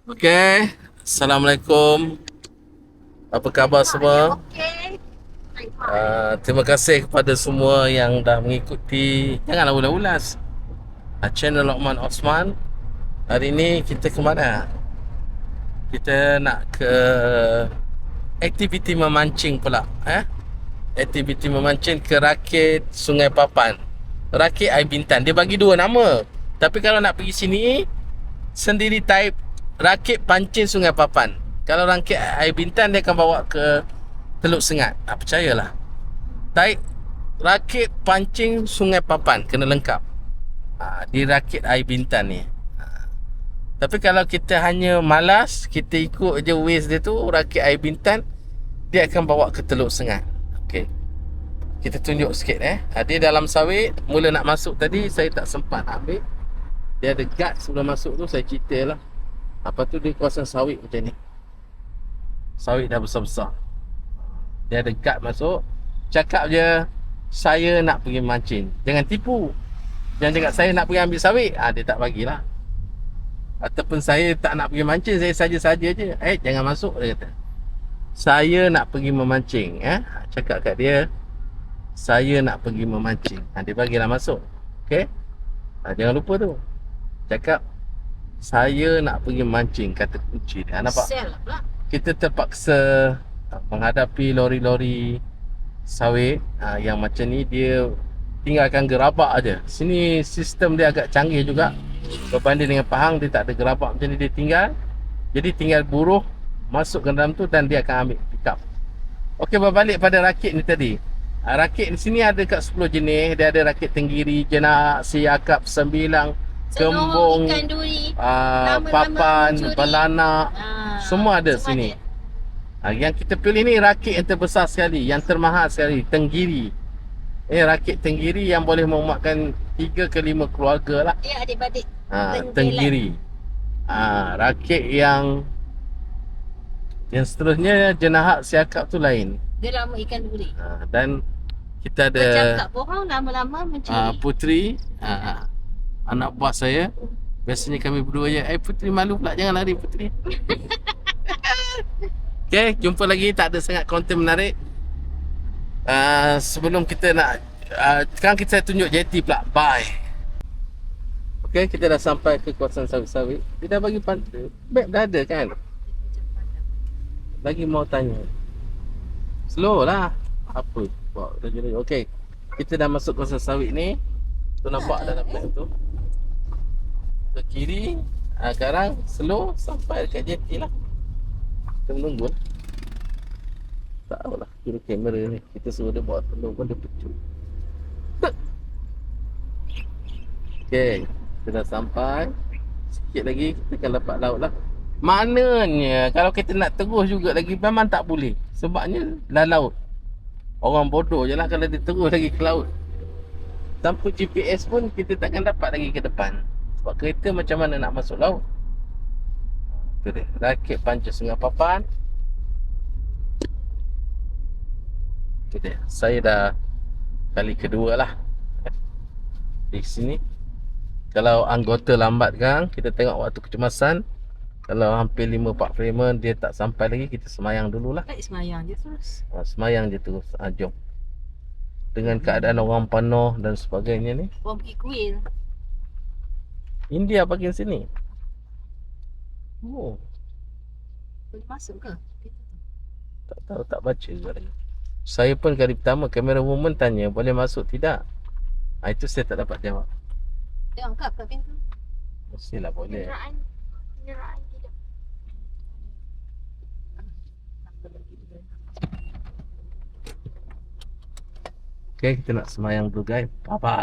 Okey, Assalamualaikum. Apa khabar semua? Terima kasih kepada semua yang dah mengikuti. Janganlah ulas-ulas channel Lokman Osman. Hari ni kita ke mana? Kita nak ke aktiviti memancing pula. Aktiviti memancing ke Rakit Sungai Papan, Rakit Air Bintan. Dia bagi dua nama, tapi kalau nak pergi sini sendiri type Rakit Pancing Sungai Papan. Kalau Rakit Air Bintan dia akan bawa ke Teluk Sengat. Percayalah, type Rakit Pancing Sungai Papan, kena lengkap. Di Rakit Air Bintan ni. Tapi kalau kita hanya malas, kita ikut je waste dia tu, Rakit Air Bintan, dia akan bawa ke Teluk Sengat. Okey, kita tunjuk sikit. Dia dalam sawit. Mula nak masuk tadi saya tak sempat nak ambil. Dia ada guard sebelum masuk tu, saya cerita lah. Lepas tu dia kawasan sawit macam ni. Sawit dah besar-besar. Dia ada guard masuk. Cakap je, saya nak pergi mancing. Jangan tipu. Jangan cakap saya nak pergi ambil sawit. Dia tak bagilah. Ataupun saya tak nak pergi mancing, saya saja-saja je. Jangan masuk, dia kata. Saya nak pergi memancing. Cakap kat dia, saya nak pergi memancing. Dia bagilah masuk. Okay. Jangan lupa tu. Cakap, saya nak pergi mancing, kata kunci dia. Nampak? Kita terpaksa menghadapi lori-lori sawit yang macam ni. Dia tinggalkan gerabak aja. Sini sistem dia agak canggih juga. Berbanding dengan Pahang, dia tak ada gerabak macam ni, dia tinggal. Jadi tinggal buruh masuk ke dalam tu dan dia akan ambil pick up. Okey, berbalik pada rakit ni tadi. Rakit di sini ada kat 10 jenis. Dia ada rakit tenggiri, jenak, siakap, sembilang, kembung, ikan duri, papan, belanak, semua ada sini. Yang kita pilih ni rakit yang terbesar sekali, yang termahal sekali, tenggiri. Rakit tenggiri yang boleh memuatkan 3 ke 5 keluarga lah. Ya, adik-adik. Tenggiri. Rakit yang seterusnya jenahat siakap tu lain. Dia lama ikan duri. Dan kita ada macam kat pohon lama-lama mencuri. Putri, anak buah saya. Biasanya kami berdua je. Putri malu pula, jangan lari Putri. Okay, jumpa lagi. Tak ada sangat konten menarik. Sebelum kita nak sekarang kita tunjuk jeti pula. Bye. Okay, kita dah sampai ke kawasan sawit-sawit. Dia dah bagi pantai. Map dah ada kan? Lagi mau tanya. Slow lah. Apa? Okay, kita dah masuk kawasan sawit ni. Tu nampak dalam map tu. Ke kiri. Sekarang slow sampai dekat jeti lah. Kita menunggu lah. Tak tahulah kira kamera ni. Kita suruh dia bawa telur pun dia pecut. Okay, kita dah sampai. Sikit lagi kita akan dapat laut lah. Maknanya kalau kita nak terus juga lagi memang tak boleh. Sebabnya dah laut. Orang bodoh je lah kalau dia terus lagi ke laut. Tanpa GPS pun kita takkan dapat lagi ke depan. Sebab kereta macam mana nak masuk laut. Tu dia, Rakit Pancing Sungai Papan. Tu dia, saya dah kali kedua lah di sini. Kalau anggota lambat kan, kita tengok waktu kecemasan. Kalau hampir 5-4 frame dia tak sampai lagi, kita semayang dululah. Semayang je terus. Semayang je terus. Jom. Dengan keadaan orang penuh dan sebagainya ni. Orang pergi kuil. India bagian sini. Oh, boleh masuk ke? tak tahu, tak baca juga lagi. Saya pun kali pertama kamera woman tanya boleh masuk tidak. Itu saya tak dapat jawab. Tengok kat buka pintu. Mestilah boleh. Kenderaan tidak. Okay, kita nak semayang dulu guys. Bye bye.